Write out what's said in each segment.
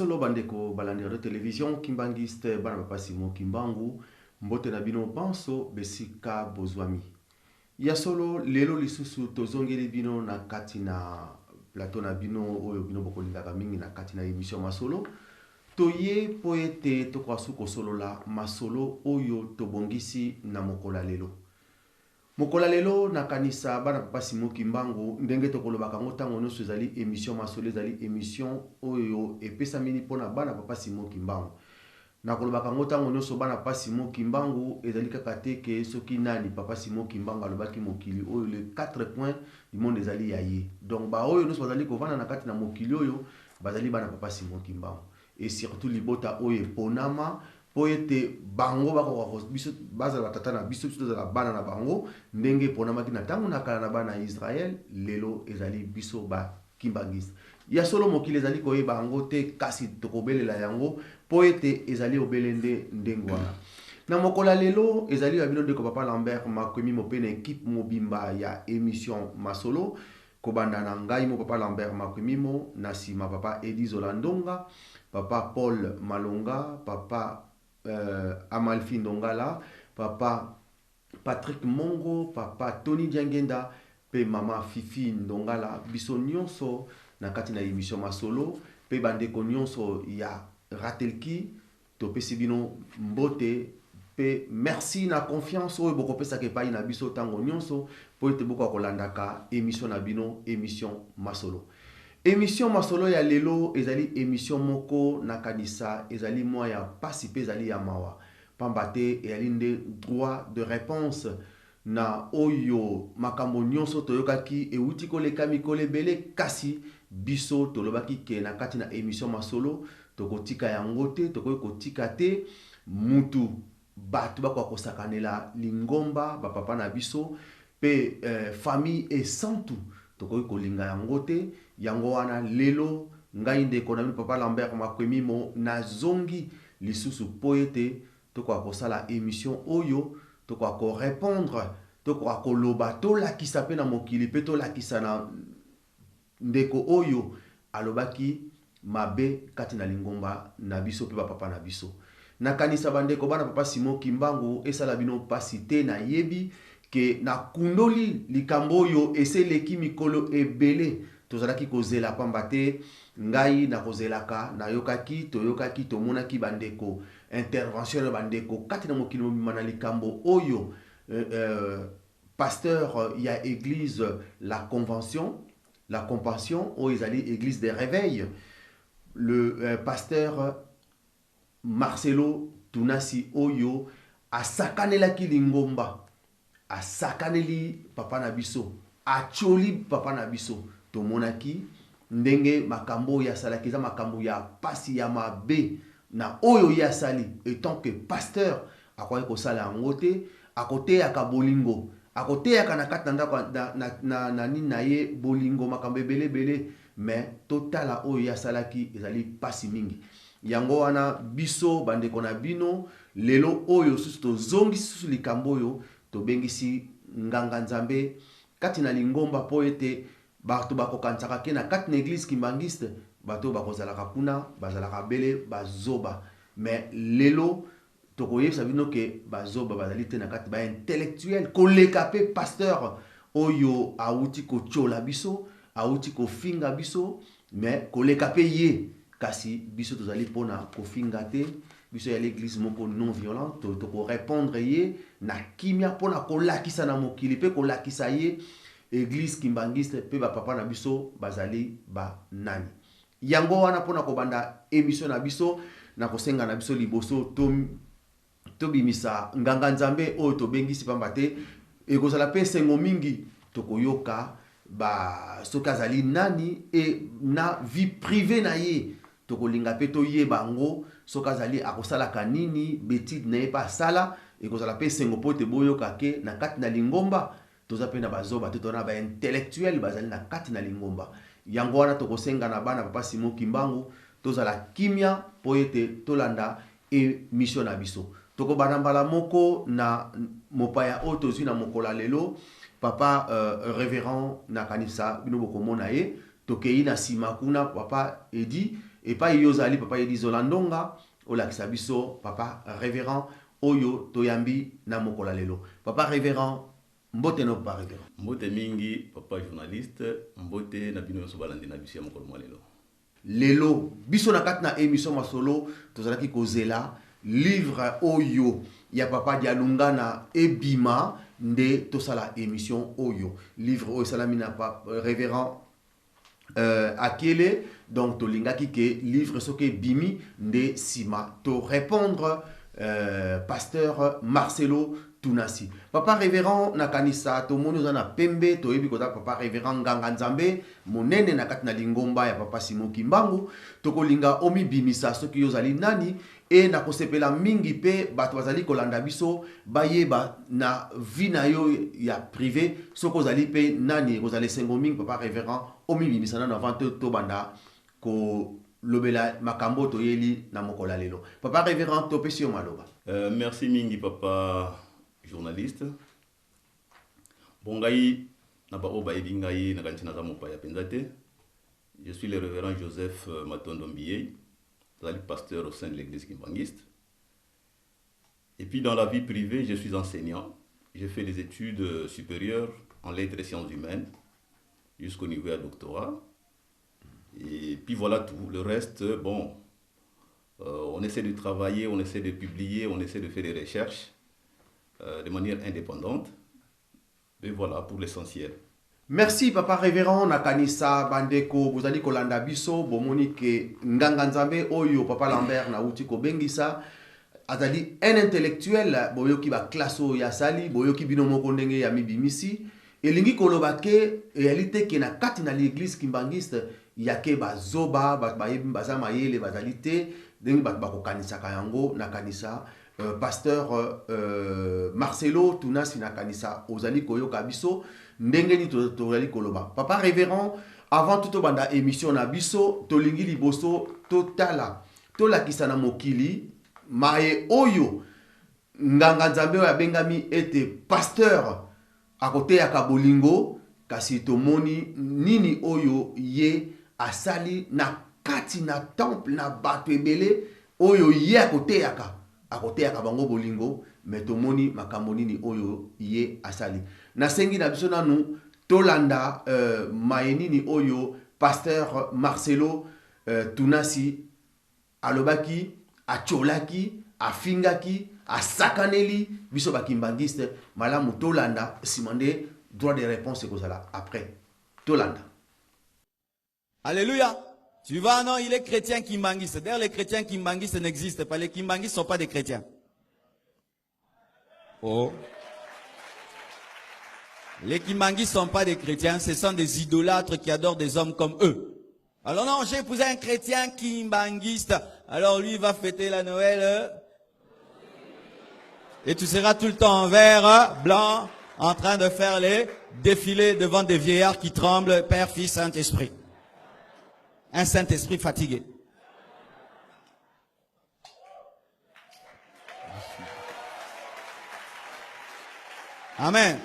solo bandeko balandi radio télévision kimbangiste bana papa Simon Kimbangu mbote na bino banso besika bozwami. Ya solo lelo lisusu tozongeli bino na kati na plateau na bino oyo bino bokolingaka mingi na kati na émission masolo. Toye poete tokwasu kosolola masolo oyo tobongisi na mokola lelo. Mokola lelo na kanisa bana papa Simon Kimbangu ndenge tokolobaka ngo tango nyonso ezali émission masolo ezali émission oyo epesa mini pona bana papa Simon Kimbangu. Na kolobaka ngo tango nyonso bana papa Simon Kimbangu ezali kaka te ke soki nani papa Simon Kimbangu alobaki mokili oyo le 4 points du monde ezali yaye. Donc ba oyo nyonso bazali kovanda na kati na mokili oyo bazali bana papa Simon Kimbangu. Et surtout libota oyo ponama po ete bango bako biso bazala batata na biso biso za bana na bango ndenge ponama ki na tango na kala na bana Israël lelo ezali biso ba kimbangis ya solo mokili ezali koyeba bango te kasi tokobelela yango po ete ezali obelende ndengwana na mokola lelo ezali ya bino ndeko papa Lambert Makwemi mopene équipe mobimba ya émission masolo kobanda na ngai mo papa Lambert Makwemi mo na sima papa Edi Zolandonga papa Paul Malonga papa Amalfi Ndongala, papa Patrick Mongo, papa Tony Diangenda, pe mama Fifi Ndongala, biso nyonso na kati na émission masolo, pe bandeko nyonso ya ratelki, to pesi bino mbote, pe merci na confiance oyo boko pesa ke pa na biso tango nyonso, po ete boko akolandaka émission na bino, émission masolo. Émission masolo ya lelo ezali émission moko na kanisa ezali moya ya pasi pe ezali ya mawa pambate ezali nde droit de réponse na oyo makambo nyonso toyokaki euti koleka mikolo ebele kasi biso tolobaki ke na kati na émission masolo tokotika yango te tokoki kotika te mutu batu bako kosakanela lingomba bapapa na biso pe famille et santu tokoki kolinga yango te yango wana lelo ngai ndeko na papa Lambert Makwemi mo na zongi lisusu po ete toko kosala émission oyo toko ko répondre toko ko loba to lakisa pe na mokili pe to lakisa na ndeko oyo alobaki mabe kati na lingomba na biso pe papa na biso na kanisa bandeko bana papa Simon Kimbangu esala bino pasite na yebi ke na kundoli likambo oyo eseleki mikolo ebele tozalaki kozela pamba te ngai na kozelaka na yokaki toyokaki tomonaki bandeko intervention bandeko kati na mokili mobima na likambo oyo pasteur ya église la convention la compassion oyo ezali église des réveils le pasteur Marcelo Tunasi oyo asakanelaki lingomba asakaneli papa na biso acholi papa na biso tomonaki ndenge makambo ya salakiza makambo ya pasi ya mabe na oyo ya sali étant que pasteur akoye ko sala ngote akote ya kabolingo akote ya kana katanda na nini na ye bolingo makambo ebele mais totala oyo ya salaki ezali pasi mingi yango wana biso bandeko na bino lelo oyo susu tozongi susu likambo oyo tobengisi nganga nzambe kati na lingomba po ete bato bakokansaka ke na kati na église kimbangiste bato bakozalaka kuna bazalaka bele bazoba mais lelo tokoyebisa bino ke bazoba bazali te na kati ba intellectuel koleka pe pasteur oyo auti kochola biso auti kofinga biso mais koleka pe ye kasi biso tozali pona kofinga te biso ya l'église moko non violente toko répondre ye na kimia pona kolakisa na mokili pe kolakisa ye église kimbangiste pe ba papa na biso bazali ba nani yango wana pona kobanda émission na biso na kosenga na biso liboso to bimisa nganga nzambe oyo to bengisi pamba te ekozala pe sengo mingi tokoyoka ba soki azali nani e na vie privée na ye tokolinga pe toyeba ngo soki azali akosalaka nini betide na ye pa asala ekozala pe sengo po te boyoka ke na kati na lingomba toza pe na bazoba te tona ba intellectuel bazali na kati na lingomba yango wana tokosenga na bana papa Simon Kimbangu tozala kimia po ete tolanda émission na biso tokobana mbala moko na mopaya oyo tozwi na mokola lelo papa révérend na kanisa bino bokomona ye tokei na sima kuna papa Edi et pas yozali papa Yedi Zolandonga olakisa biso papa révérend oyo toyambi na mokola lelo. Papa révérend mbote no papa révérend. Mbote mingi papa journaliste mbote na bino nyonso balandi na biso ya mokolo mwa lelo. Lelo biso na kati na émission masolo tozalaki kozela livre oyo ya papa Dialunga na ebima nde tosala émission oyo livre oyo salami na révérend Akele, donc tolingaki ke livre soke bimi nde sima to répondre pasteur Marcelo Tunasi. Papa révérend nakanisa to moni na pembe to yebi kota papa révérend Nganga Nzambe monene na kati na lingomba ya papa Simon Kimbangu to kolinga omi bimisa soki yozali nani e na kosepela mingi pe bato bazali kolanda biso bayeba na vie na yo ya privé soko ozali pe nani kozali sengo mingi papa révérend omi bimisa na avant to banda ko lobela makambo to yeli na mokola lelo. Papa révérend to pesi yo maloba. Merci mingi papa journaliste. Bongai na ba oba ebingai na kantina za mopa ya penzate. Je suis le révérend Joseph Matondo Mbiye, pasteur au sein de l'église kimbangiste. Et puis dans la vie privée, je suis enseignant. J'ai fait des études supérieures en lettres et sciences humaines jusqu'au niveau de doctorat. Et puis voilà tout. Le reste, bon, on essaie de travailler, on essaie de publier, on essaie de faire des recherches de manière indépendante. Et voilà pour l'essentiel. Merci papa révérend nakanisa bandeko bozali kolanda biso bomoni ke Nganga Nzambe oyo papa Lambert na uti ko bengisa azali un intellectuel boyoki ba classe ya sali boyoki bino moko ndenge ya mibimisi elingi koloba ke réalité ke na kati na l'église kimbangiste yake bazoba baza mayele bazali te ndenge bato bakokanisa yango nakanisa pasteur Marcelo Tunasi nakanisa ozali koyoka biso ndenge ni tozali koloba. Papa révérend avant tout banda émission na biso tolingi liboso totala tolakisa na mokili maye oyo Nganga Nzambe ya bengami ete pasteur akote ya kabolingo kasi tomoni nini oyo ye asali na kati na temple na bato ebele oyo ye akote yaka bango bolingo metomoni makambo nini oyo ye asali nasengi na biso nanu tolanda mayenini oyo pasteur Marcelo Tunasi alobaki acholaki afingaki asakaneli biso bakimbangiste malamu tolanda simande droit de réponse ekozala après tolanda. Alléluia. Tu vois, non, il est chrétien kimbangiste. D'ailleurs, les chrétiens kimbangistes n'existent pas. Les kimbangistes ne sont pas des chrétiens. Oh. Les kimbangistes ne sont pas des chrétiens, ce sont des idolâtres qui adorent des hommes comme eux. Alors non, j'ai épousé un chrétien kimbangiste. Alors lui, il va fêter la Noël. Et tu seras tout le temps en vert, blanc, en train de faire les défilés devant des vieillards qui tremblent, Père, Fils, Saint-Esprit. Un Saint-Esprit fatigué. Amen.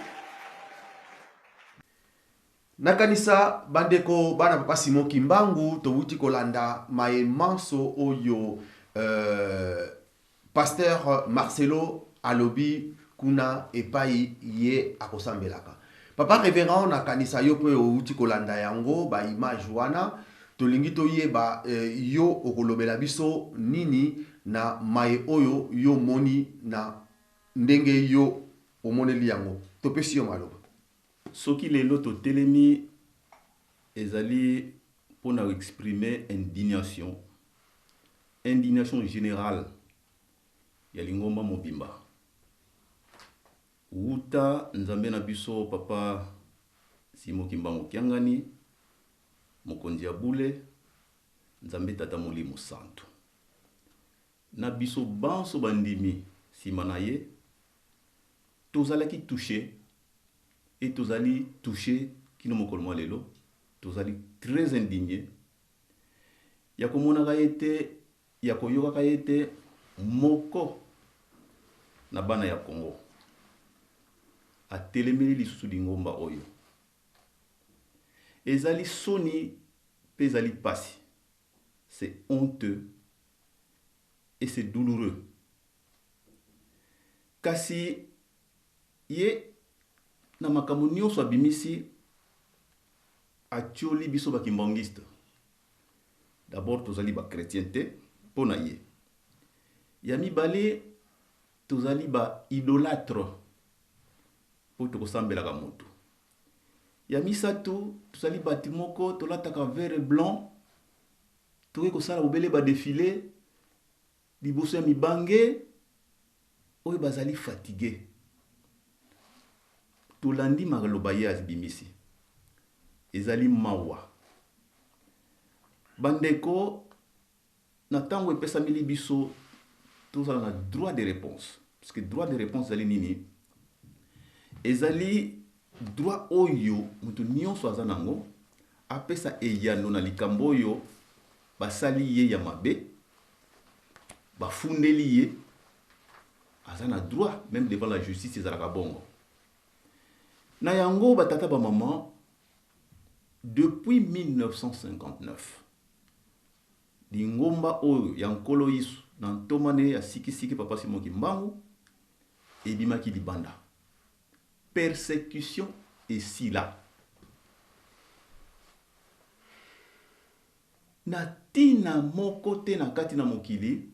Nakanisa bandeko bana papa Simon Kimbangu towuti kolanda maye manso oyo pasteur Marcelo alobi kuna epai ye akosambelaka. Papa révérend nakanisa yo pe outi kolanda yango ba image wana tolingi toyeba yo okolobela biso nini na maye oyo yo moni na ndenge yo omoneli yango topesi yo maloba. Soki lelo to telemi ezali pour exprimer indignation générale ya lingomba mobimba uta nzambe na biso papa Simon Kimbangu Kiangani mokonzi ya bule nzambe tata molimo santo na biso banso bandimi sima na ye tozalaki touché et tozali touché kino mokolo mwa lelo tozali très indigné ya komonaka ete ya koyokaka ete moko na bana ya Congo atelemeli lisusu lingomba oyo ezali soni pe ezali pasi c'est honteux et c'est douloureux. Kasi ye na makambo nyonso abimisi atioli biso bakimbangiste. D'abord tozali ba chrétienté pona ye. Ya mibale tozali ba idolâtre po tokosambelaka moto. Ya misatu tozali bati moko tolataka vert blanc toke kosala obele ba défilé liboso ya mibange oyo bazali fatigué. Tolandi maloba ye azibimisi ezali mawa. Bandeko na tango epesameli biso tozala na droit de réponse, parce que droit de réponse ezali nini? Ezali droit oyo mutu nyonso aza nango apesa eyano na likambo oyo basali ye ya mabe bafundeli ye, aza na droit même devant la justice ezalaka bongo. Na yango batata ba maman depuis 1959 lingomba oyo ya nkolo isu na ntomane ya sikisiki papa Simon Kimbangu ebimaki libanda. Persécution et sila. Na tina moko te na kati na mokili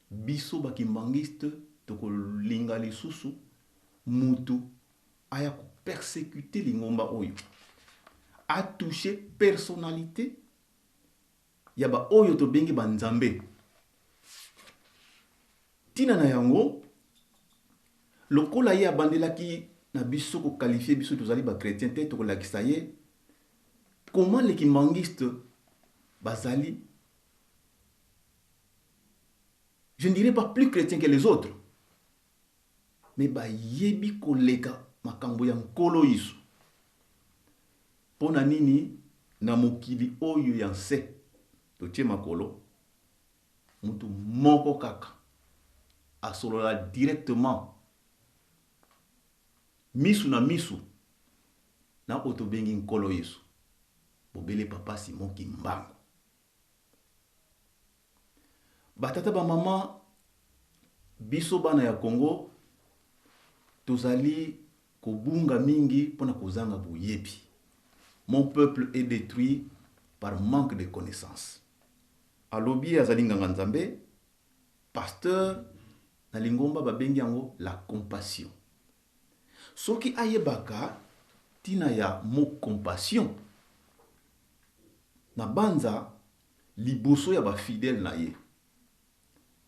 biso bakimbangiste tokolinga lisusu mutu aya ko persécuter lingomba oyo a touché personnalité ya ba oyo to bengi banzambe. Tina na yango lokola ye abandelaki na biso ko qualifier biso tozali ba chrétien te to kolakisa ye comment les kimbangistes bazali, je ne dirais pas plus chrétiens que les autres, mais ba yebi koleka makambo ya nkolo isu. Pona nini na mokili oyo ya nse totie makolo mutu moko kaka asolola directement misu na misu na otobengi nkolo Yesu bobele papa Simon Kimbangu. Batata ba mama biso bana ya Congo tozali kobunga mingi pona kozanga boyebi. Mon peuple est détruit par manque de connaissances. Alobi azali nganga nzambe pasteur na lingomba babengi yango la compassion. Soki ayebaka tina ya mo compassion na banza liboso ya ba fidèle na ye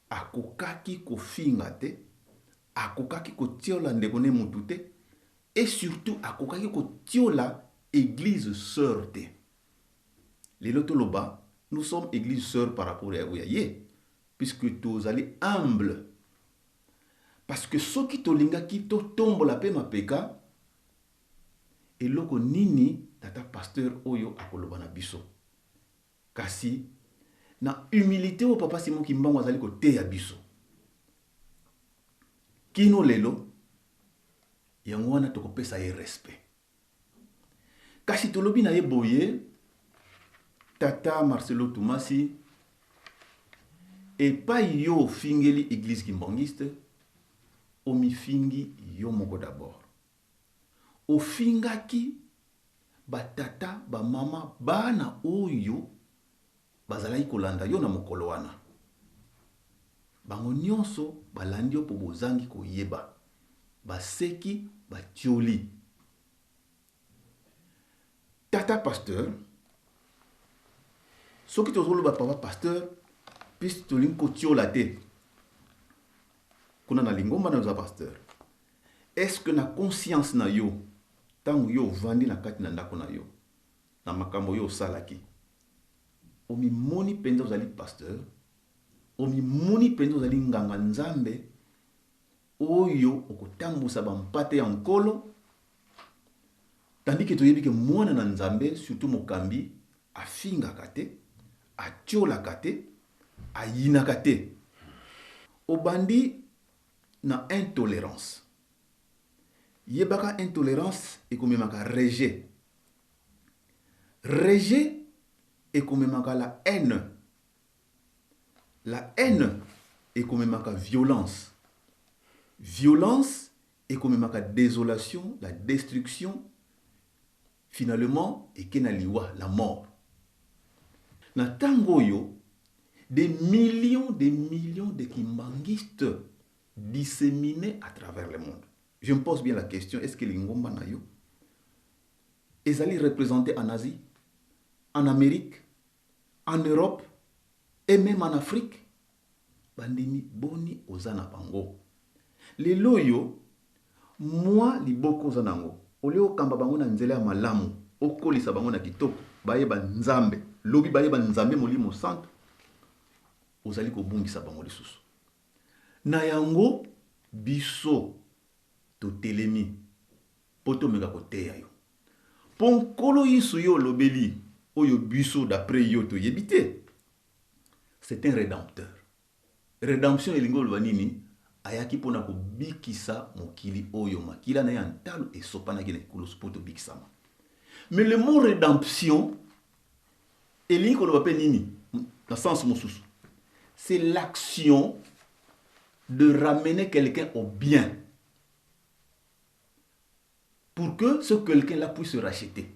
akokaki kofinga te, akokaki kotiola ndeko ne mutu te, et surtout akokaki kotiola église sœur te. Lelo toloba nous sommes église sœur par rapport à ye, puisque tous allez humble. Parce que ceux qui tolinga qui to tombe la paix ma peka et loko nini tata pasteur oyo akoloba na biso. Kasi na humilité au papa Simon Kimbangu azali ko te ya biso. Kino lelo yango wana tokopesa ye respect. Kasi tolobi na ye boye tata Marcelo Toumasi et pas yo fingeli église kimbangiste omi fingi yo moko d'abord. O fingaki batata ba mama bana oyo bazalaki kolanda yo na mokolo wana. Bango nyonso balandi yo po bozangi koyeba. Baseki batioli. Tata pasteur soki tozolo ba papa pasteur puis tolingi kotiola te. Kuna na lingomba na za pasteur. Est-ce que na conscience na yo tangu yo vandi na kati na ndako na yo na makambo yo salaki omi moni penza ozali pasteur, omi moni penza ozali nganga nzambe oyo okotambusa bampate ya nkolo, tandis que toyebi ke mwana na nzambe surtout mokambi afingaka te, atiolaka te, ayinaka te. Obandi na intolérance. Yebaka intolérance et komemaka rejet. Rejet et komemaka la haine. la haine est comme ma violence. Violence est comme ma désolation, la destruction, finalement, et kenaliwa, la mort. Na tangoyo, des millions de kimbangistes disséminés à travers le monde. Je me pose bien la question, est-ce que les Ngomba Nayo, ils allaient représenter en Asie, en Amérique, en Europe, et même en Afrique? Bandimi boni ozana bango. Les loyo, moi, li boko zanango. Oleo kamba bango na nzela ya malamu, okolisa bango na kitoko, baye ba nzambe, lobi baye ba nzambe molimo santo, ozali ko bungisa bango lisusu. Na yango, biso, to telemi, poto mega koteya yo. Ponkolo yisu yo lobeli, oyo biso d'après yo to yebite. C'est un rédempteur. Rédemption elingo lwanini, ayaki pona ko bikisa mokili oyo makila na yantalo et sopana gine kulos poto bikisama. Mais le mot rédemption, elingo lwape nini, dans sens mosusu, c'est l'action de ramener quelqu'un au bien. Pour que ce quelqu'un-là puisse se racheter.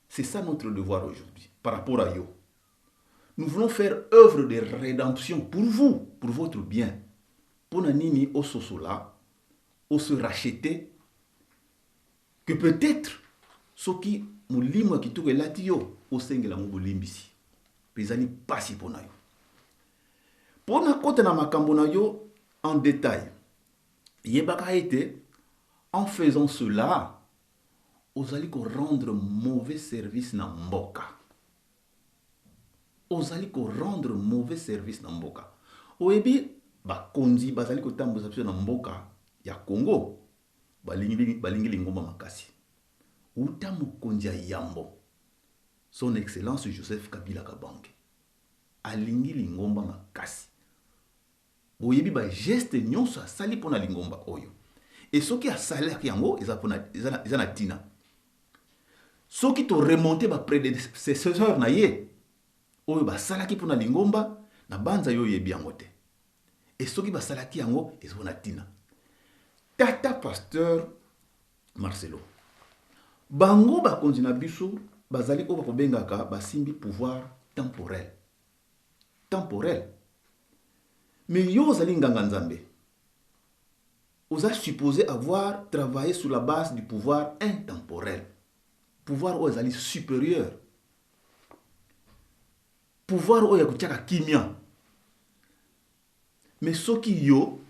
C'est ça notre devoir aujourd'hui, par rapport à yo. Nous voulons faire œuvre de rédemption pour vous, pour votre bien. Pour nanini au sosola, au se racheter, que peut-être, ce qui moulimo qui touche l'atio, au sengela moulimbisi. Pesani pasi pour nayo. Pour na kote na makambo na yo, en détail, yebaka été, en faisant cela, vous allez rendre mauvais service na mboka. Vous allez rendre mauvais service na mboka. Oebi ba konzi bazali ko tambuza biso na mboka ya Congo. Balingi lingomba makasi. Uta mokonzi ya Yambo. Son Excellence Joseph Kabila Kabange. Alingi lingomba makasi. Oyebi ba geste nyonso asali pona lingomba oyo. Et ce qui a salé yango ezana tina. Ce qui te remonté ba prédécesseur na ye. Oyo ba salaki pona lingomba na banza yo yebi yango te. Et ce qui ba salaki yango ezona tina. Tata pasteur Marcelo. Bango ba konzina biso bazali o ba kobengaka ba simbi pouvoir temporel. Temporel. Mais yo zali nganga nzambe. Vous êtes supposé avoir travaillé sur la base du pouvoir intemporel. Pouvoir où est supérieur. Pouvoir où il y a kimia. Mais ce qui yo,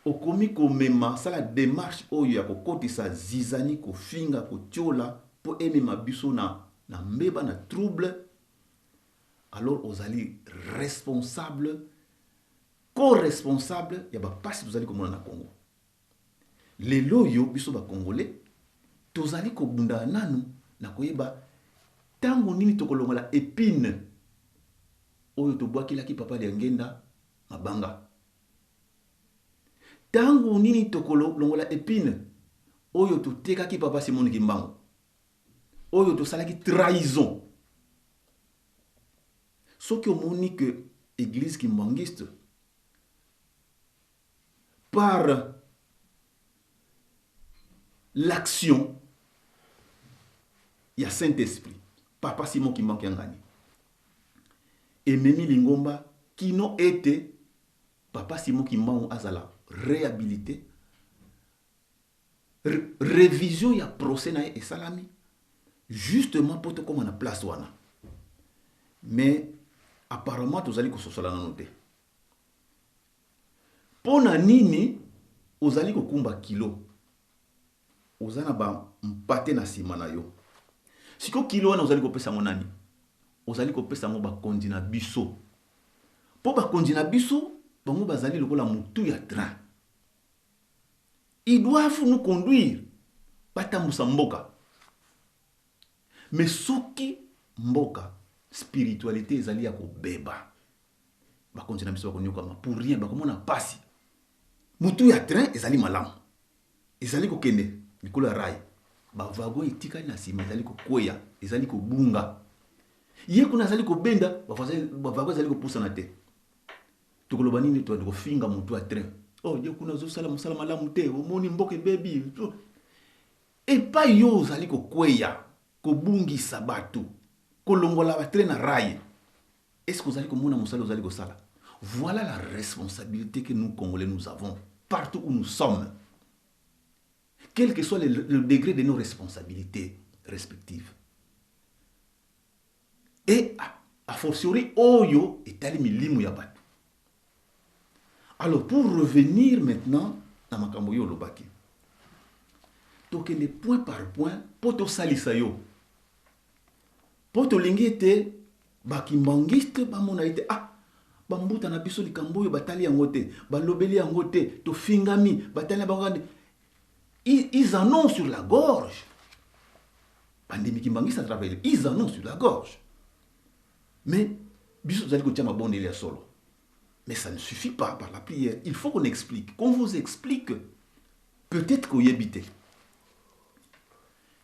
au komi ko mema, ça la démarche où il y a côté sa zizani, ko finga, ko tiola, pour aimer ma biso na mbeba na trouble. Alors vous allez responsable, co-responsable, il y a pas si vous allez comme on a Congo. Les loyo biso ba congolais tozali ko bunda nanu na koyeba tango nini tokolongola épine oyo to bwakila ki papa ya ngenda mabanga tango nini tokolongola épine oyo to teka ki papa Simon Kimbangu oyo to salaki trahison soki omoni que église kimbangiste par l'action, il y a Saint-Esprit. Papa Simon qui manque un gagné. Et Memi Lingomba qui n'ont été Papa Simon qui manque à la réhabilité. Révision, il y a procès et salami. Justement pour te comme on a place wana. Mais apparemment, vous allez que ce soit la noté. Pour nini, vous allez que kumba kilo. Ozana ba mpate na sima na yo. Siko kilo wana ozali kopesa ngo nani? Ozali kopesa ngo ba kondi na biso. Po ba kondi na biso, bango bazali lokola mutu ya train. Ils doivent nous conduire. Batambusa mboka. Mais soki mboka, spiritualité ezali ya kobeba. Ba kondi na biso ba konyoka pour rien, ba komona pasi. Mutu ya train ezali malamu. Ezali kokende. Nikola rai ba vago etika na sima ezali ko koya ezali ko bunga ye kuna ezali ko benda ba vago ezali ko pusa na te tokoloba nini to finga mutu a train oh je kuna zo sala musala malamu te omoni mboke baby et pas yo zali ko kweya ko bungisa batu ko longola ba train na rail. Est-ce que vous allez komona musala vous allez ko sala? Voilà la responsabilité que nous Congolais nous avons partout où nous sommes, quel que soit le degré de nos responsabilités respectives. Et a fortiori oyo etali milimu ya batu. Alors pour revenir maintenant na makambo yo lobaki, tokende point par point poto salisa yo, poto lingi ete bakimbangiste bamona ete bambuta na biso likambo yo batali yango te, balobeli yango te, to fingami batali bakande, ils en ont sur la gorge. Pandemi kimbangiste travaille, ils en ont sur la gorge. Mais biso zali ko tiama bonde ya solo. Mais ça ne suffit pas par la prière. Il faut qu'on explique, qu'on vous explique. Peut-être qu'on y habite.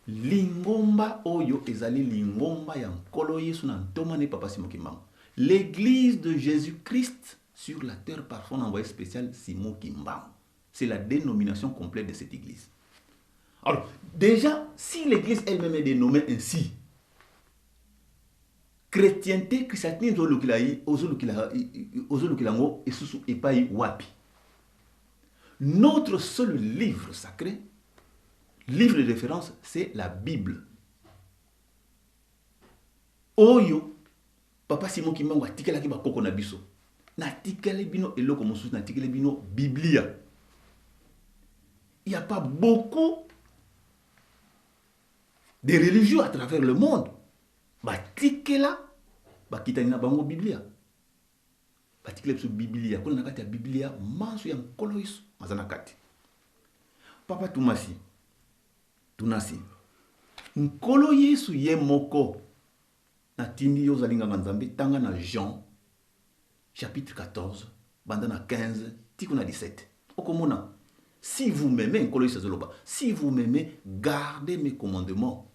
Lingomba oyo ezali lingomba ya nkolo Yesu na ntoma ne papa Simon Kimbangu. L'église de Jésus-Christ sur la terre par son envoyé spécial Simon Kimbangu. C'est la dénomination complète de cette église. Alors, déjà, si l'église elle-même est dénommée ainsi, chrétienté, christianisme, notre seul livre sacré, livre de référence, c'est la Bible. Oyo, papa Simon Kimbangu atikela ki bakoko na biso. Na tikele bino eloko mosusu na tikele bino Biblia. Il n'y a pas beaucoup de religieux à travers le monde. Batikela bakitani na bango Biblia. Batikela biso Biblia. Kuna nakati ya Biblia manso ya nkolo Yesu mazana kati. Papa tunasi. Nkolo Yesu ye moko na tindi yo zalinga nzambe tanga na Jean chapitre 14 banda na 15 tiko na 17. Okomona si vous m'aimez nkolo Yesu zoloba, si vous m'aimez, gardez mes commandements.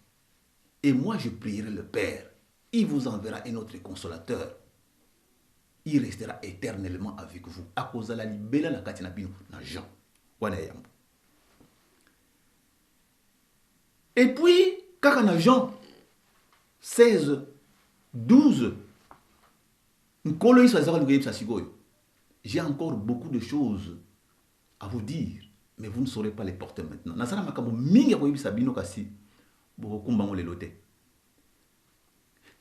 Et moi je prierai le Père. Il vous enverra un autre consolateur. Il restera éternellement avec vous. À cause de la libella na katina bino na Jean. Et puis, kaka na Jean 16, 12, j'ai encore beaucoup de choses à vous dire, mais vous ne saurez pas les porter maintenant.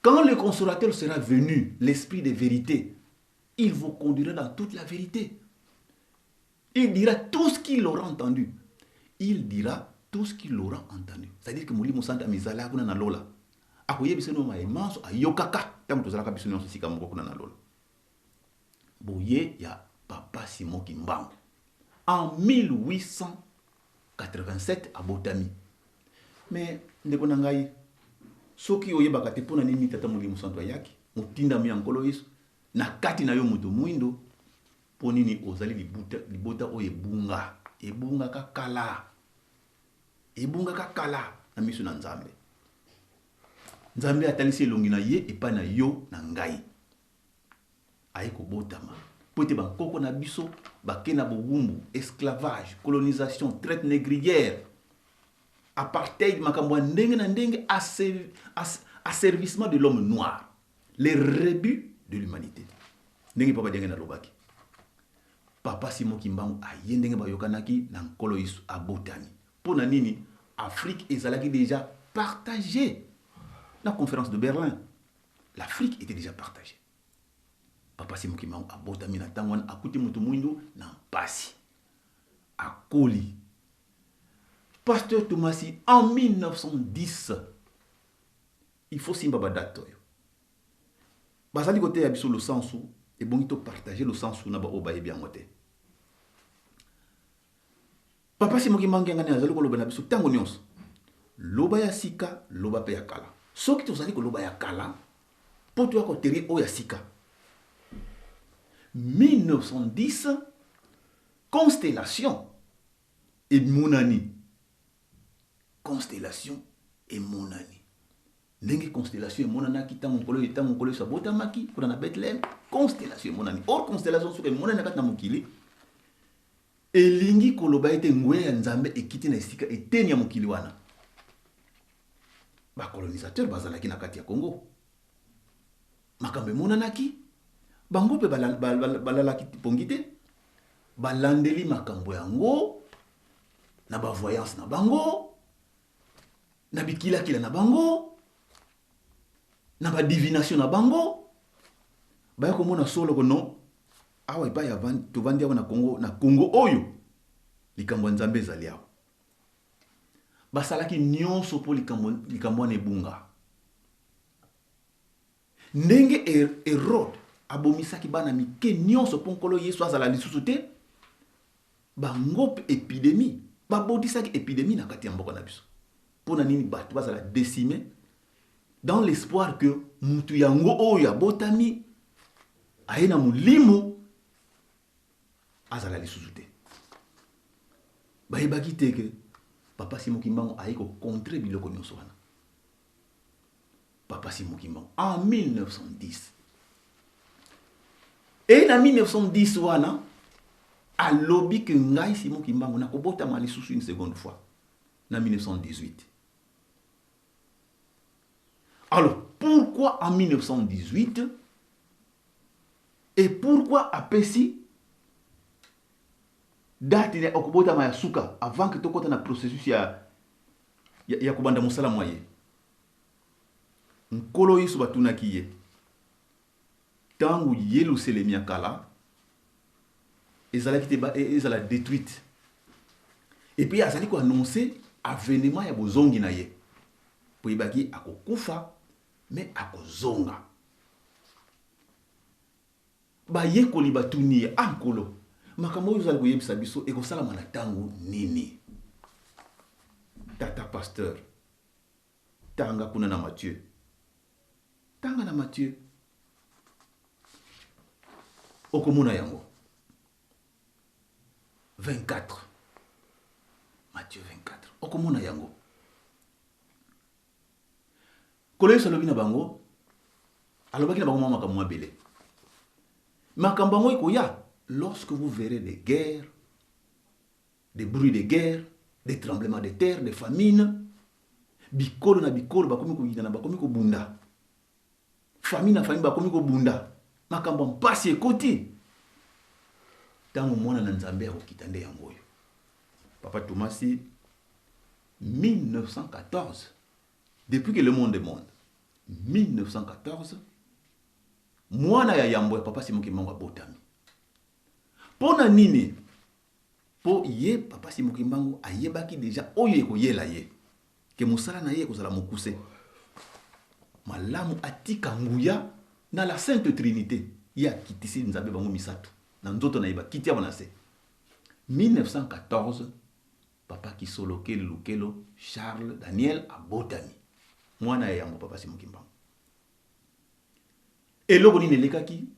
Quand le consolateur sera venu, l'esprit de vérité, il vous conduira dans toute la vérité. Il dira tout ce qu'il aura entendu. Il dira tout ce qu'il aura entendu. C'est-à-dire que Mouli Moussanta Mizala kuna na lola. Akoye biseno ma emanso ayokaka. Tamu tozalaka biseno sika moko kuna na lola. Boye ya papa Simon Kimbangu. En 1887 à Botami. Mais ndeko na ngai soki oyebaka te pona nini tata Mouli Moussanta yaki mutinda mi ankolo Yesu na kati na yo muto mwindo ponini ozali libota oyebunga ebunga kakala. Ebunga kakala na miso na Nzambe. Nzambe atalisi elongi na ye epa na yo na ngai. Aye kobotama. Pote bankoko na biso bakena bobumbu, esclavage, colonisation, traite négrière, apartheid, makambo ndenge na ndenge, asservissement de l'homme noir, les rebuts de l'humanité. Ndenge papa denge na lobaki. Papa Simon Kimbangu aye ndenge bayokanaki na nkolo Yesu abotani. Pona nini Afrique ezalaki déjà partagée. La conférence de Berlin, l'Afrique était déjà partagée. Papa Simon Kimbangu abotami na tangwana akuti mutu mwindo na mpasi. Akoli. Pasteur Thomassi en 1910. Il faut simba badato yo. Bazali kote ya biso le sensu et bonito partager le sensu na ba obaye bien ngote. Papa Simon Kimbangu ngani azali ko loba na biso tango nyonso. Loba ya sika, loba pe ya kala. Soki tozali ko loba ya kala, poto ya ko teri o ya sika. 1910 constellation et monani. Constellation et monani. ndenge constellation emonanaki ntango nkolo Yesu abotamaki kuna na Bethlehem, constellation emonani. Or constellation soki emonani kati na mokili elingi koloba ete ngwe ya Nzambe ekiti na esika eteni ya mokili wana. Ba colonisateur bazalaki na kati ya Congo. Makambe emonanaki bango mpe balalaki pongi te, balandeli makambo yango na bavoyance na bango, na bikila na bango, na divination na bango. Baya komona solo kono awa ipa ya tovandi awa na Congo oyo likambo Nzambe ezali awa. Basalaki nyonso po likambo wana ebunga. Ndenge Herode abomisaki bana mike nyonso po nkolo Yesu azala lisusu te, bango epidémie babodisaki épidémie na kati ya mboka na biso. Pona nini bato bazala décimé dans l'espoir que mutu yango oyo abotami aena mulimo azala lisusu te. Bayebaki te ke Papa Simon Kimbangu aye ko contre biloko nyonso wana. Papa Simon Kimbangu en 1910. Et en 1910 wana alobi que ngai Simon Kimbangu na kobota mali lisusu une seconde fois na 1918. Alors, pourquoi en 1918 et pourquoi apesi date ya okobota ma suka avant que tokota na processus ya kubanda musala moye. Nkolo Yesu batunaki ye. Tangu yelu selemia kala ezala kiteba ezala détruite. Et puis azali ko annoncer avènement ya bozongi na ye. Po ibaki akokufa mais akozonga. Ba yekoli batuni ankolo. Makambo oyo zali koyebisa biso ekosalama na tangu nini? Tata pasteur tanga kuna na Matthieu. Tanga na Matthieu. Okomuna yango 24. Matthieu 24. Okomuna yango. Kolo salobi na bango alobaki na bango makambo mabele. Makambo yango ekoya lorsque vous verrez des guerres, des bruits de guerre, des tremblements de terre, des famines, bikolo na bikolo bakomi ko yina bakomi ko bunda. Famine na famine bakomi ko bunda. Makambo mpasi ekoti. Tango mwana na Nzambe akokitande yango yo. Papa Tomasi 1914 depuis que le monde est monde 1914 mwana ya yambo ya Papa Simon Kimbangu abotami. Pona nini? Po ye Papa Simon Kimbangu ayebaki déjà oyo ekoyela ye. Ke musala na ye kozala mokuse. Malamu atika nguya na la Sainte Trinité. Ya kitisi Nzambe bango misato. Na nzoto na yeba kitia banase. 1914 Papa Kisoloke Lukelo Charles Daniel abotami. Mwana ya yango Papa Simon Kimbangu. Eloko nini lekaki?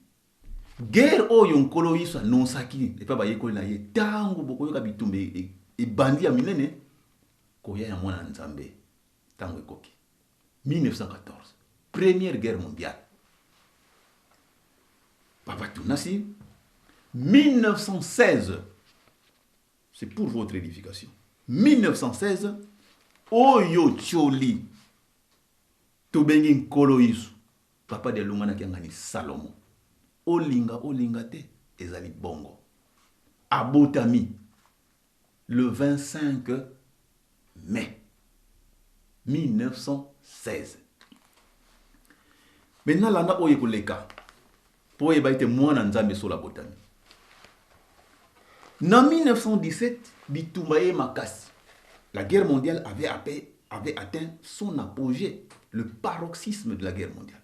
Guerre oyo nkolo Yesu annonsaki epa bayekoli na ye tangu bokoyoka bitumbe ebandi ya minene koya ya mwana Nzambe tangu ekoki 1914 première guerre mondiale. Papa Tunasi 1916 c'est pour votre édification 1916 oyo tcholi tobengi nkolo Yesu Papa de Lungana kiangani Salomon olinga te ezali bongo abotami le 25 mai 1916. Maintenant landa oye koleka po eba ite mwana Nzambe sola botami na 1917 bitumbaye makasi. La guerre mondiale avait atteint son apogée, le paroxysme de la guerre mondiale.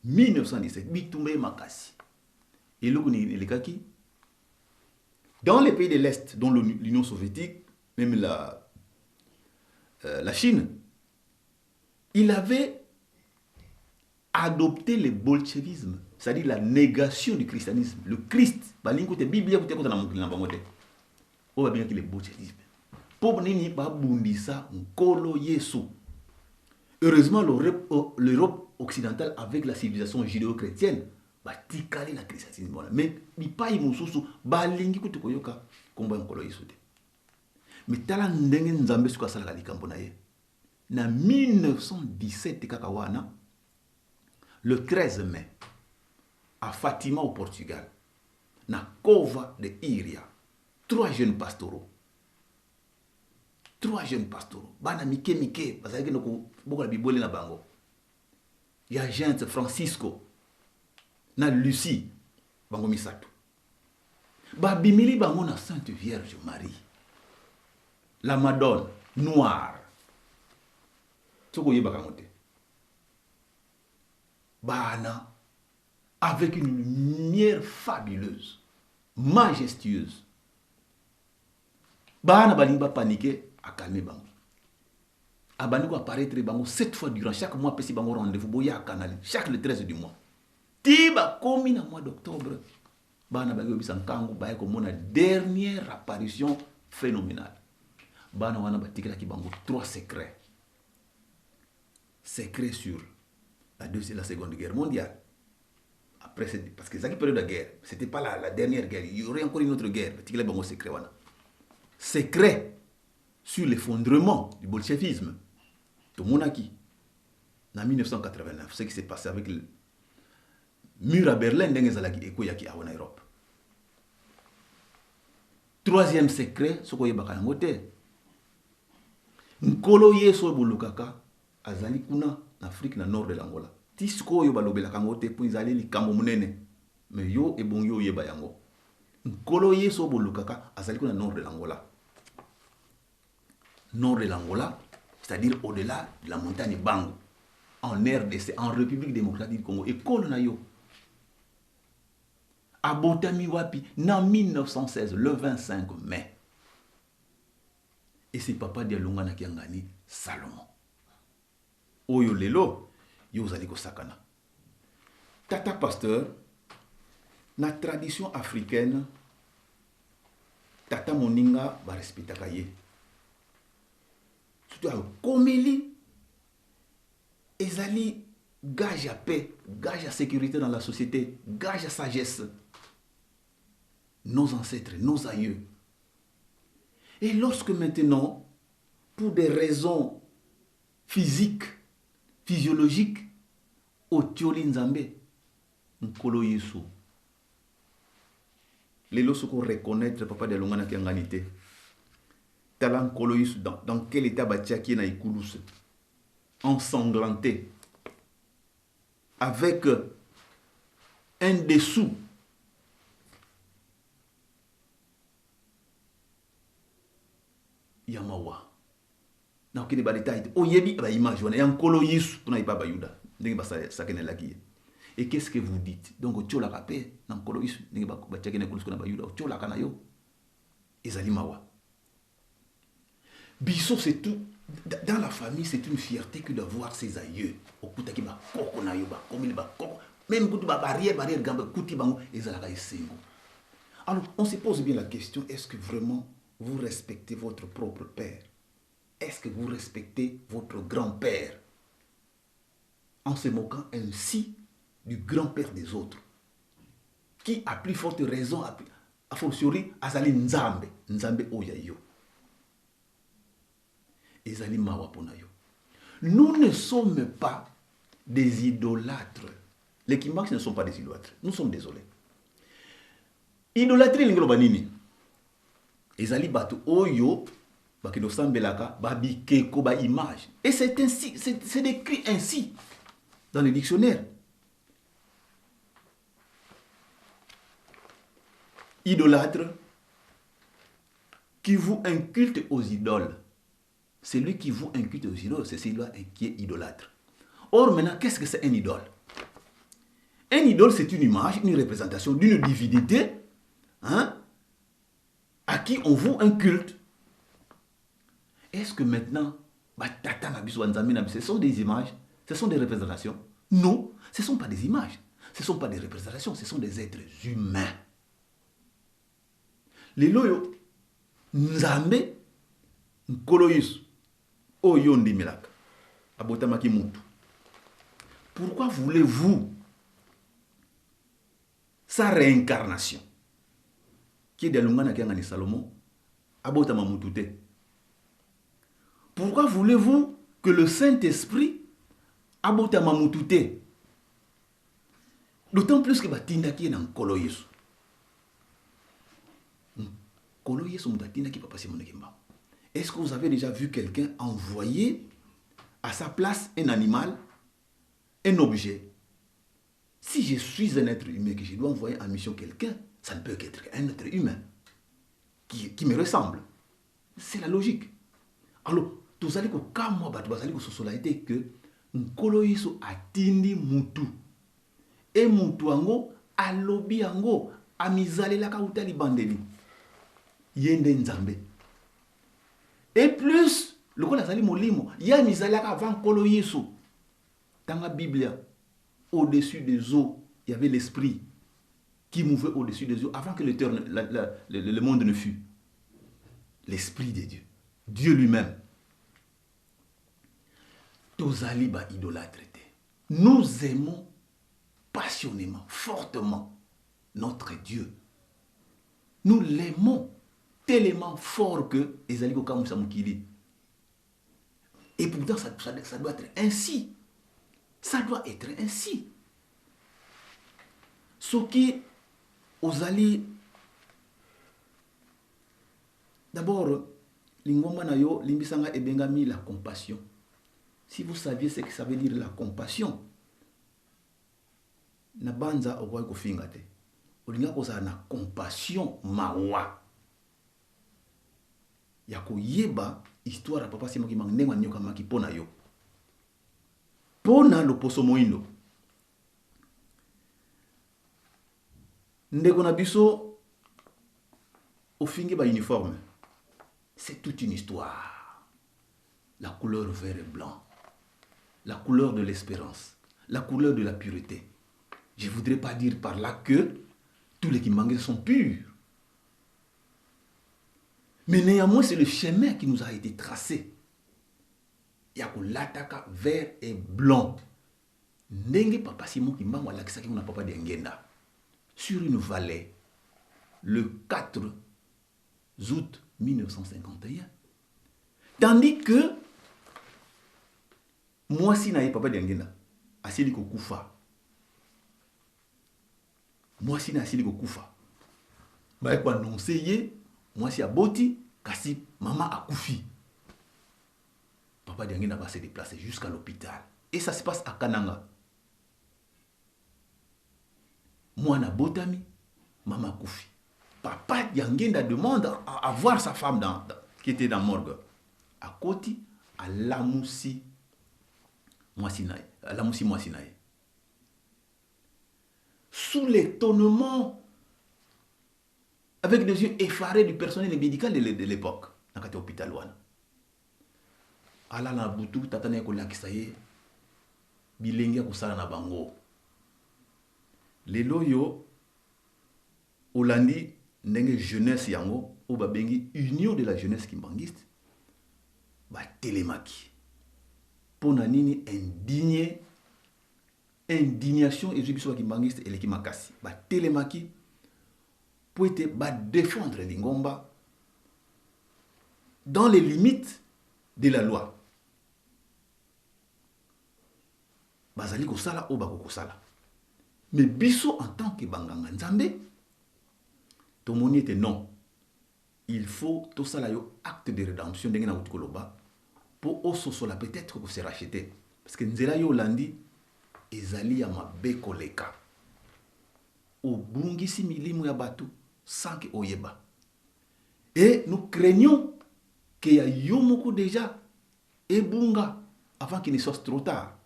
1917, bitumbaye makasi. Et le dans les pays de l'Est, dont l'Union soviétique, même la Chine, il avait adopté le bolchevisme, c'est-à-dire la négation du christianisme. Le Christ, le bolchevisme. Pour nini babundisa nkolo Yesu. Heureusement, l'Europe occidentale, avec la civilisation judéo-chrétienne, batikali na christianisme. Mais bipai mususu balingi kutukoyoka komba nkolo yisute. Mais tala ndenge nzambe suka sala likambo na ye. Na 1917 kakawana, le 13 mai, à Fatima au Portugal, na Cova de Iria, 3 jeunes pastoraux. Bana mike, parce que nous beaucoup la Bible na bango. Il y a gente Francisco, na Lucie, bango misato. Ba bimili bango na Sainte Vierge Marie. La Madone noire. Toko yeba kangote. Bana avec une lumière fabuleuse, majestueuse. Bana balinga paniquer à calmer bango. Abaniko apparaître bango 7 fois durant chaque mois pesi bango rendez-vous boya canal chaque le 13 du mois. Tiba komi na mois d'octobre. Bana bango bisankango baye ko mona dernière apparition phénoménale. Bana wana batikela ki bango 3 secrets. Secrets sur la Seconde Guerre mondiale. Après, parce que cette période de guerre, ce n'était pas la dernière guerre. Il y aurait encore une autre guerre. Secret sur l'effondrement du bolchevisme. Tout le monde a qui en 1989, ce qui s'est passé avec le mur à Berlin, en Europe. Troisième secret, ce qu'on y a en côté. Nkolo yeso bolukaka azali kuna en Afrique na nord de l'Angola. Tisko yo balobela kangote po izali likambo munene. Mais yo e bon yo yeba yango. Nkolo yeso bolukaka azali kuna nord de l'Angola. Nord de l'Angola, c'est-à-dire au-delà de la montagne Bango, en RDC, en République démocratique du Congo. Et Kolo yo. À Botami Wapi, en 1916, le 25 mai. Et c'est Papa Dialunga na kiangani Salomon. Oyo lelo, yo zaliko sakana. Tata pasteur, na tradition africaine, Tata Moninga ba respectaka ye. Surtout komeli ezali gage à paix, gage à sécurité dans la société, gage à sagesse. Nos ancêtres, nos aïeux. Et lorsque maintenant, pour des raisons physiques, physiologiques, au Tioli Nzambe, Nkolo Yesu. Les lorsqu'on reconnaître Papa de Longana qui en réalité. Talan Nkolo Yesu, dans quel état Batia qui na Ikulus, ensanglanté, avec un dessous. Yamawa. Na kini ba détail. Oyebi ba image wana yankolo Yesu tuna ipa ba Yuda. Ndenge ba sakene laki. Et qu'est-ce que vous dites? Donc tiola kapé na nkolo Yesu ndenge ba tchakene kulusku na ba Yuda. Tiola kana yo. Ezali mawa. Biso c'est tout dans la famille, c'est une fierté que de voir ses aïeux. Okuta ki ba koko na yo ba komili ba koko. Même kutu ba barrière gamba kuti bango ezalaka esengo. Alors on se pose bien la question, est-ce que vraiment vous respectez votre propre père? Est-ce que vous respectez votre grand-père? En se moquant ainsi du grand-père des autres. Qui a plus forte raison, a fortiori, azali Nzambe. Nzambe oyayo. Ezali mawaponayo. Nous ne sommes pas des idolâtres. Les Kimbaks ne sont pas des idolâtres. Nous sommes désolés. Idolâtrie l'ingelo banini. Ezali batu oyo bakino sambelaka babikeko ba image. Et c'est ainsi, c'est décrit ainsi dans le dictionnaire. Idolâtre qui voue un culte aux idoles. Celui qui voue un culte aux idoles, c'est celui-là qui est idolâtre. Or maintenant, qu'est-ce que c'est un idole? Un idole, c'est une image, une représentation d'une divinité, hein, à qui on voue un culte. Est-ce que maintenant, ce sont des images, ce sont des représentations? Non, ce ne sont pas des images, ce ne sont pas des représentations, ce sont des êtres humains. Les loyo, Nzambe, Nkolo Yesu, Oyo Ndimelaka. abotamaki mutu. Pourquoi voulez-vous sa réincarnation qui est de l'ungana qui a Salomon abotama mutu te? Pourquoi voulez-vous que le Saint-Esprit abotama mutu te? D'autant plus que batinda qui est dans kolo Yesu. Kolo Yesu mutatinda qui papa Simon Kimba. Est-ce que vous avez déjà vu quelqu'un envoyer à sa place un animal, un objet? Si je suis un être humain, que je dois envoyer en mission quelqu'un, ça ne peut qu'être un être humain qui me ressemble. C'est la logique. Alors, tous allez que quand moi, vous allez que ce soit que Nkolo Yesu atindi mutu. Et mutu ango, alobi ango, amizale la kauta li bandeli. Yende nzambe. Et plus, le ko nazali molimo, ya mizale la avant Nkolo Yesu. Dans la Bible, au-dessus des eaux, il y avait l'esprit qui mouvait au-dessus des eaux avant que le monde ne fût. L'esprit de Dieu. Dieu lui-même. Tozali ba idolâtre. Nous aimons passionnément, fortement notre Dieu. Nous l'aimons tellement fort que ezali ko kamusa mukili. Et pourtant ça doit être ainsi. Ça doit être ainsi. Ce qui ozali d'abord lingomba na yo limbisanga ebengami la compassion. Si vous saviez ce que ça veut dire la compassion, na banza okoy ko finga te. Olinga ko sa na compassion mawa. Ya ko yeba histoire papa Simon ki mangnenga nyoka maki pona yo. Pona lo poso moindo. Ndeko na biso ofingi ba uniforme. C'est toute une histoire. La couleur vert et blanc. La couleur de l'espérance. La couleur de la pureté. Je ne voudrais pas dire par là que tous les Kimbanguais sont purs. Mais néanmoins, c'est le chemin qui nous a été tracé. Il y a l'ataka vert et blanc. Ndenge papa Simon Kimbangu a l'accès qu'on n'a pas de Ngenda. Sur une vallée, le 4 août 1951. Tandis que moi si naïe papa de Ngenda, asili ko kufa. Moi si na asili ko kufa. Ba ko annoncer moi si aboti kasi maman a kufi. Papa de Ngenda va se déplacer jusqu'à l'hôpital. Et ça se passe à Kananga. Moi na botami, maman kufi. Papa Yangenda demande à voir sa femme qui était dans morgue. À Koti, à Lamoussi Moissinaï. Sous l'étonnement, avec des yeux effarés du personnel médical de l'époque, dans l'hôpital. Ala na butu tatane ko lakisaye bilengia kusala na bango. Lelo yo Olandi ndenge jeunesse yango o babengi union de la jeunesse kimbanguiste ba telemaki. Pona nini indignation et jubiso kimbanguiste eleki makasi. Ba telemaki pour être ba défendre Lingomba dans les limites de la loi. Bazali ko sala o bako ko sala. Mais biso en tant que banganga nzambe ton moni était non. Il faut tout ça là yo acte de rédemption d'engena utkoloba pour ososola peut-être que se racheter parce que nzela yo landi ezali ya mabe koleka. Obungisi milimu ya batu sans que oyeba. Et nous craignons qu'il y a yomoko déjà ebunga avant qu'il ne soit trop tard.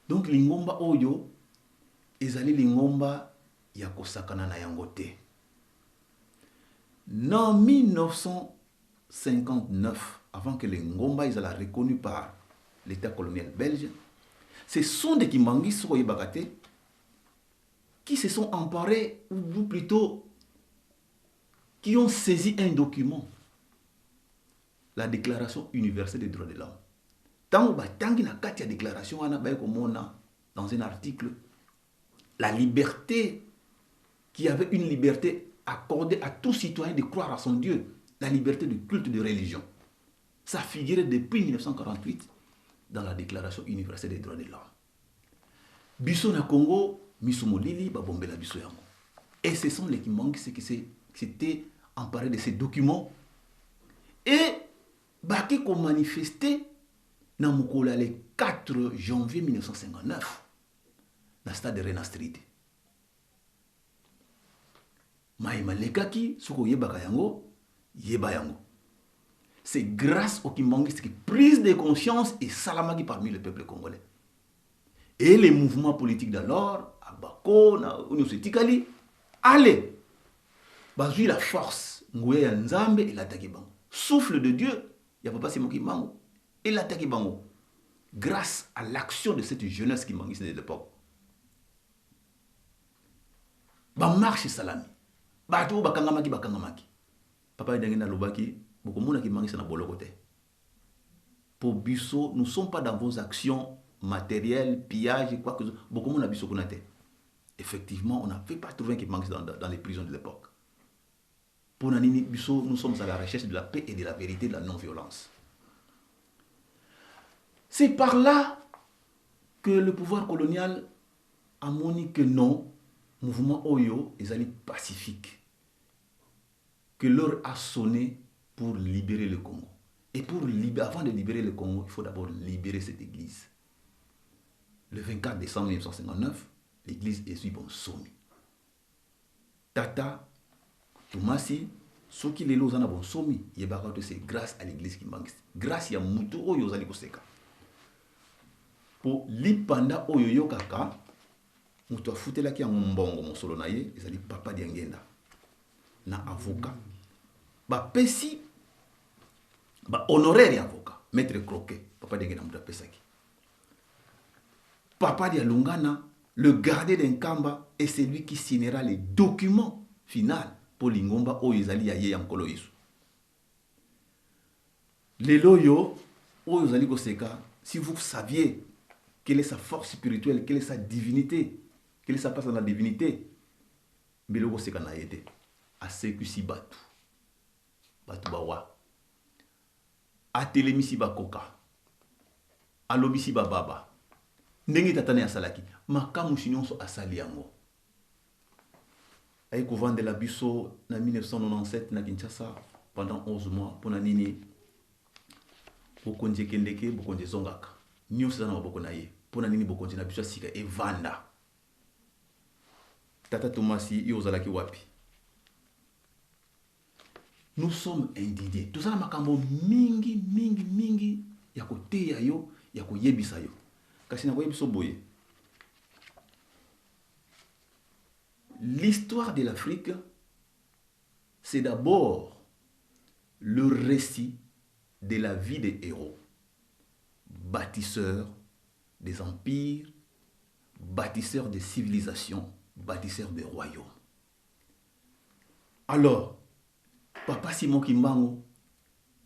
Donc lingomba oyo ezali lingomba ya kosakana na yango te. En 1959, avant que les Ngomba ils soient reconnus par l'État colonial belge, ce sont des Kimbanguistes qui se sont emparés, ou plutôt qui ont saisi un document, la Déclaration universelle des droits de l'homme. Tant que na kati ya déclaration wana ba komona dans un article la liberté, qui avait une liberté accordée à tout citoyen de croire à son Dieu, la liberté de culte de religion. Ça figurait depuis 1948 dans la Déclaration universelle des droits de l'homme. Biso na Congo, misumolili babombela biso yango. Et ce sont les Kimbangistes qui s'étaient emparés de ces documents et baki ko manifesté na mokola le 4 janvier 1959 dans le stade de Rena Street. Maïma lekaki soko yebaka yango yeba yango. C'est grâce aux Kimbangistes qui prise de conscience et salamaki parmi le peuple congolais. Et les mouvements politiques d'alors, Abako, Union Tikali, allez, bazui la force, Ngoué Nzambe et l'attaque bango. Souffle de Dieu, il n'y a pas passé mon Kimbango, et l'attaque bango. Grâce à l'action de cette jeunesse Kimbangiste de l'époque. Ba marche salami. Ba to bakangamaki. Papa Dengena Lobaki, beaucoup de gens qui sont dans le côté. Pour Bisso, nous ne sommes pas dans vos actions matérielles, pillage, quoi que ce soit. Beaucoup de gens Bisso connaissent. Effectivement, on n'a pas trouvé qui manque dans les prisons de l'époque. Pour Nanini Bisso, nous sommes à la recherche de la paix et de la vérité, de la non-violence. C'est par là que le pouvoir colonial a moni que non, mouvement Oyo, ils allaient pacifique, que l'heure a sonné pour libérer le Congo. Et avant de libérer le Congo, il faut d'abord libérer cette église. Le 24 décembre 1959, l'église est suivie en Somi. Tata, Tomasi, ceux qui les lois en bon Somi, c'est grâce à l'église qui manque. Grâce à Moutou Oyo Zali Koseka. Pour l'ipanda Oyo Yokaka, Moutou a foutu là qui a mon bongo, mon solo naïe, ils allaient papa d'Yangenda. Na avocat. Ba pesi, ba honoraire avocat, maître Croquet, papa d'Yangenda Moutou a pesaki. Papa d'Yalungana, le gardien d'un Kamba, est celui qui signera les documents finaux pour l'Ingomba Oyezali Yaye Yankolo Isu. Les loyo, Oyezali Koseka, si vous saviez quelle est sa force spirituelle, quelle est sa divinité, quelle est sa place dans la divinité, Biloko Seka na yete, a sekusi batu, batu bawa, a telemisi bakoka, a lobisi bababa, ndenge tatane asalaki, makamu shinyonso asali yango. Aïe couvent de la biso na 1997 na Kinshasa pendant 11 mois pour nini bokonje kendeke bokonje zongaka nyonso na maboko na ye pour nini bokonje na biso sika e vanda tata Tomasi yozalaki wapi. Nous sommes indignés tout ça na makambo mingi ya koteya yo ya koyebisa yo kasi na koyebiso boye. L'histoire de l'Afrique, c'est d'abord le récit de la vie des héros, bâtisseurs des empires, bâtisseurs des civilisations, bâtisseurs des royaumes. Alors, Papa Simon Kimbangu,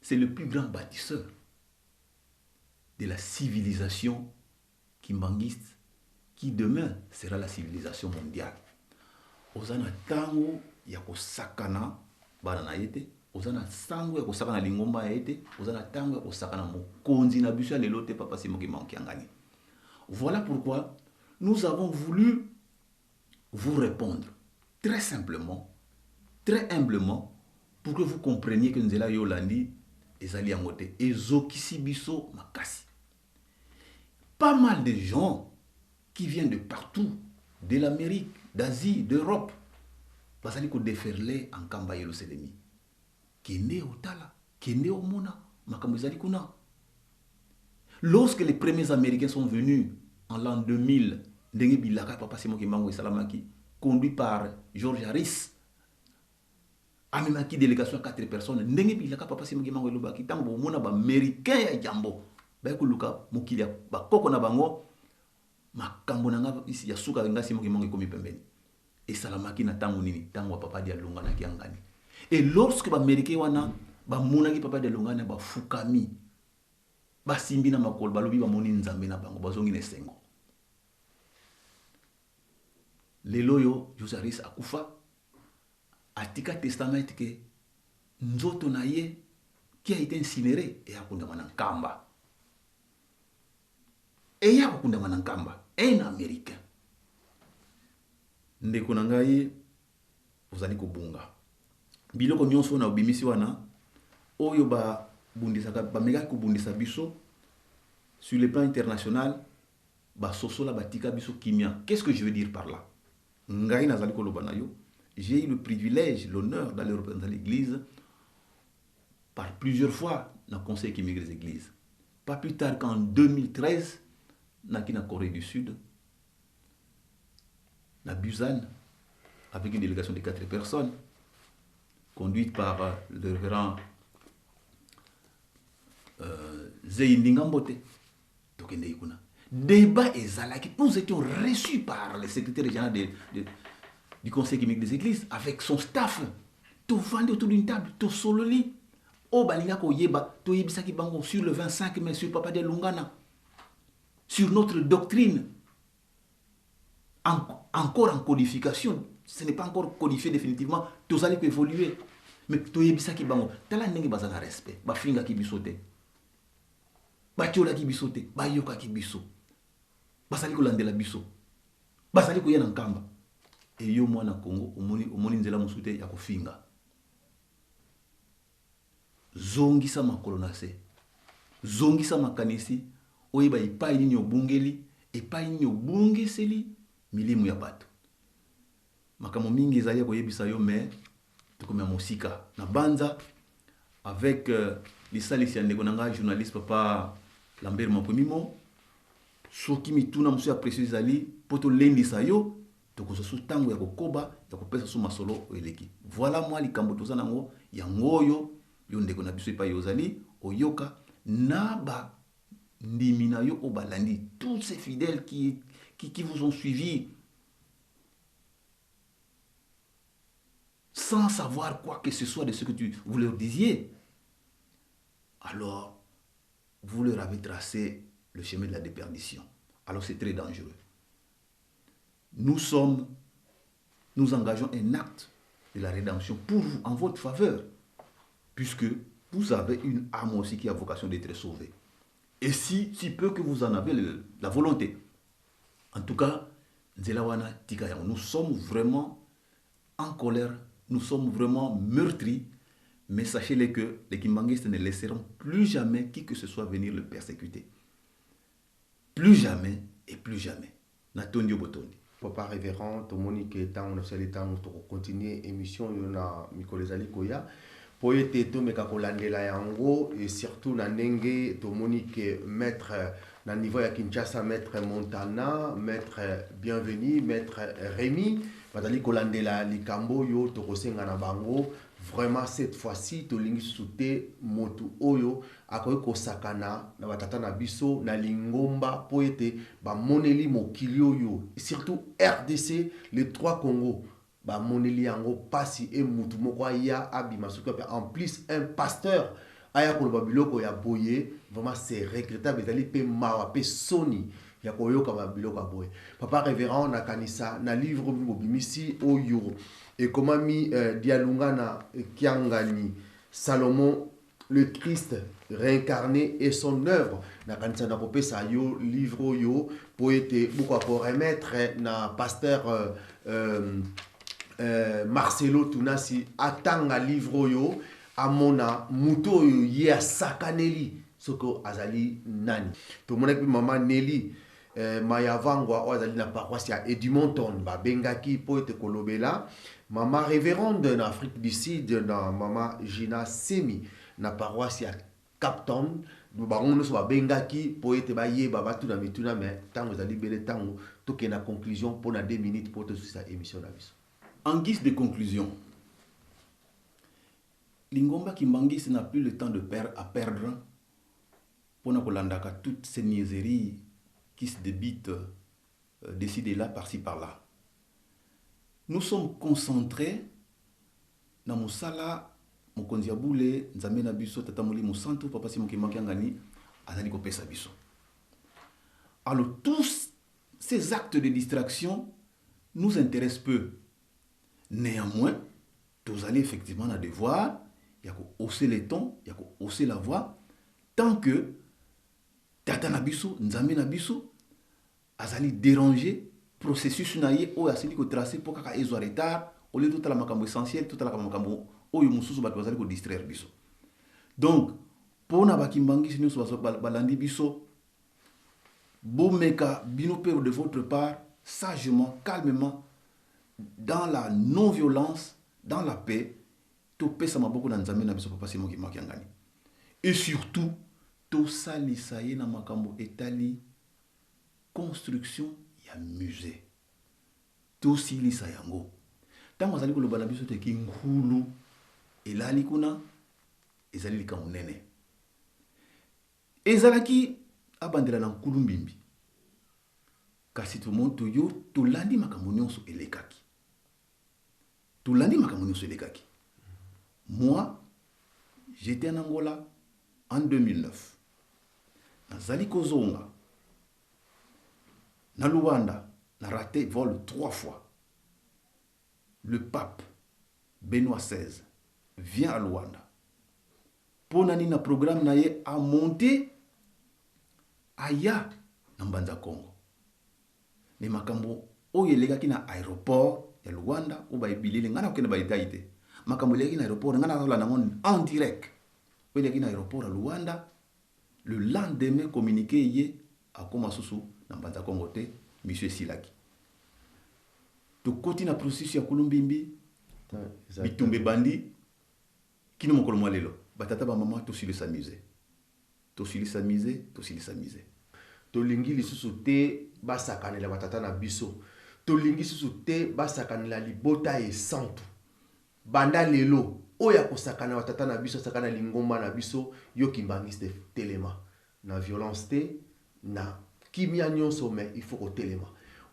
c'est le plus grand bâtisseur de la civilisation kimbanguiste qui demain sera la civilisation mondiale. Ozana tango ya kosakana bana na yete, ozana sango ya kosakana lingomba ya yete, ozana tango ya kosakana mokonzi na biso ya lelote Papa Simon Kimbangu kiangani. Voilà pourquoi nous avons voulu vous répondre très simplement, très humblement, pour que vous compreniez que Nzela Yolandi ezali yangote ezokisi biso makasi. Pas mal de gens qui viennent de partout, de l'Amérique, d'Asie, d'Europe, basali ko déferler en Kamba Yelo Selemi. Kende otala, kende omona, makambo ezali kuna. Lorsque les premiers Américains sont venus en l'an 2000, ndenge bilaka Papa Simon Kimbangu Salamaki, conduit par George Harris, amemaki délégation à 4 personnes, ndenge bilaka Papa Simon Kimbangu Lobaki, tango omona ba Américain ya jambo, ba ekuluka mokilia ba koko na bango. Makambo nanga ya suka nga Simon Kimbangu komi pembeni. Et salamaki na tango nini, tango Papa Dialunga na kiangani. Et lorsque ba Américain wana ba munaki Papa Dialunga na ba fukami basimbi na makolo balobi bamoni nzambe na bango bazongi na esengo. Lelo yo José Aris akufa atika testament ke nzoto na ye qui a été incinéré et akundama na nkamba. Et ya akundama na nkamba, un américain. Ndeko na ngai ozali kobunga. Biloko nyonso na obimisi wana oyo ba bundisaka ba mega ko bundisa biso sur le plan international ba sosola batika biso kimia. Qu'est-ce que je veux dire par là? Ngai nazali koloba na yo, j'ai eu le privilège, l'honneur d'aller représenter l'église par plusieurs fois dans le conseil qui migre des églises. Pas plus tard qu'en 2013, dans la Corée du Sud, la Busan, avec une délégation de 4 personnes, conduite par le révérend Zeindingambote. Débat et Zalaki, nous étions reçus par le secrétaire général du conseil qui migre des églises avec son staff. Tout vendu autour d'une table, tout solo lit. Sur le 25 mai, sur Papa de Lungana, sur notre doctrine, encore en codification, ce n'est pas encore codifié définitivement, tout allait évoluer. Mais tu es bisa ki bango, tala ndenge bazana respect, ba finga ki bisote, ba tiola ki bisote, ba yoka ki biso, basali ko landela biso, basali ko yena nkamba. Et yo mwana Congo, omoni nzela musute ya ko finga. Zongisa makolo na se, zongisa makanisi, oyeba epai nini obungeli, epai nini obungiseli milimu ya bato. Makamo mingi ezali koyebisa yo mais tokomya mosika na banza avec lisalisi ya ndeko na nga journaliste papa Lambert Mapomimo soki mituna musu ya précieux ezali poto lendisa yo tokozo su tango ya kokoba ya kopesa su masolo eleki. Voilà moi likambo toza nango yango oyo yo ndeko na biso epai ozali oyoka na ba ndimina yo obalandi tous ces fidèles qui vous ont suivi sans savoir quoi que ce soit de ce que vous leur disiez. Alors vous leur avez tracé le chemin de la déperdition. Alors c'est très dangereux. Nous engageons un acte de la rédemption pour vous, en votre faveur, puisque vous avez une âme aussi qui a vocation d'être sauvée. Et si peu que vous en avez la volonté. En tout cas, nous sommes vraiment en colère, nous sommes vraiment meurtris, mais sachez-le que les kimbanguistes ne laisseront plus jamais qui que ce soit venir le persécuter. Plus jamais et plus jamais. Natondio Botondi. Papa révérend, Tomonique et Tant, on a continuer l'émission, il y a Mikolezali Koya. Pour être tout mekakolandela yango et surtout na nenge Tomonique maître na niveau ya Kinshasa maître Montana, maître Bienvenu, maître Rémi, badali kolandela likambo yo tokosenga na bango. Vraiment cette fois-ci tolingi souté motu oyo akoki kosakana na batata na biso na lingomba po ete ba moneli mokili oyo surtout RDC les 3 Congo ba moneli yango pasi e mutu moko ya abima soki en plus un pasteur aya ko biloko ya boye vraiment c'est regrettable ezali pe mawa pe soni ya koyoka ba biloko boye. Papa révérend na kanisa na livre bimisi oyo et comment mi Dialungana Kiangani Salomon le Christ réincarné et son œuvre na kanisa na kopesa yo livre yo poete beaucoup pour remettre na pasteur Marcelo Tunasi atanga livre yo amona muto yo ya sakaneli soko azali nani to mona pe mama Nelly Mayavangwa azali na paroisse ya Edmonton ba bengaki poete kolobela mama révérende en Afrique du Sud na mama Gina Semi na paroisse ya Capton bango so ba bengaki poete ba yeba batu na mituna mais tango azali bele tango toke na conclusion pour na 2 minutes pour te sur sa émission na biso. En guise de conclusion, Lingomba Kimbangis n'a plus le temps à perdre pour ne pas toutes ces niaiseries qui se débitent décidées là, par-ci, par-là. Nous sommes concentrés dans Moussala, Mokondiaboule, Nzamena Biso, Tatamoli, Moussanto, Papa Simon Kimbangani, azali kopesa biso. Alors tous ces actes de distraction nous intéressent peu. Néanmoins, tous allez effectivement à devoir, il y a hausser les tons, il y a hausser la voix, tant que tata nabiso, nzambe nabiso, azali déranger processus naie ou asili ko tracer pour kaka ezo retard, au lieu tout la makambo essentiel, tout la makambo oyo mususu bato bazali ko distraire biso. Donc, pour na bakimbangisi nyonso balandi biso, bomeka bino pe de votre part, sagement, calmement, dans la non-violence, dans la paix, to pesa maboko na nzambe na biso papa simo ki makiangani. Et surtout, to salisa ye na makambo etali construction ya musée. To silisa yango. Tango azali koloba na biso te ki ngulu elali kuna ezali lika monene. Ezalaki abandela na nkulu mbimbi. Kasi tout le monde to yo to landi makambo nyonso elekaki. To landi makambo nyonso elekaki. Moi, j'étais en Angola en 2009. Nazali kozonga. Na Luanda, na raté vol 3 fois. Le pape Benoît XVI vient à Luanda. Pour nani na programme na ye a monté aya na Mbanza Congo. Ne makambo oyo elegaki na aéroport ya Luanda ou ba ebilele ngana okende ba itaite. Makambo elegaki na aéroport ngana zola nango en direct. Oyo elegaki na aéroport à Luanda. Le lendemain communiqué ye akoma susu na Mbanza Congo te monsieur Silaki. To koti na processus ya kulumbimbi bitumbe bandi kino mokolo mwalelo batata ba mama to silisa musée. To silisa musée, to silisa musée. Tolingi lisusu te basakanela batata na biso. Tolingi lisusu te basakanela libota e santu. Banda lelo oya kosakana batata na biso sakana lingomba na biso yo kimbangiste telema na violence te na kimia nyonso mais il faut ko telema.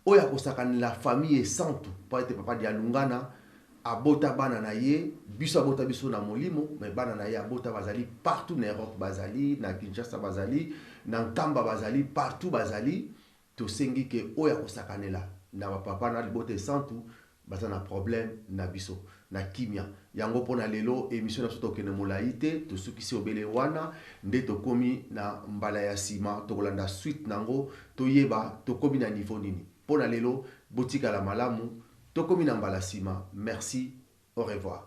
Oya kosakana la famille e santu pa ete papa dia lungana abota bana na ye biso abota biso na molimo mais bana na ye abota bazali partout na Europe bazali na Kinshasa bazali na Nkamba bazali partout bazali to sengi ke oya kosakanela na papa na libota santu baza na problème na biso na kimia yango pona lelo émission na soto kene molaite to sukisi obele wana nde to komi na mbala ya sima to kolanda suite nango to yeba to komi na niveau nini pona lelo botika la malamu to komi na mbala sima merci au revoir.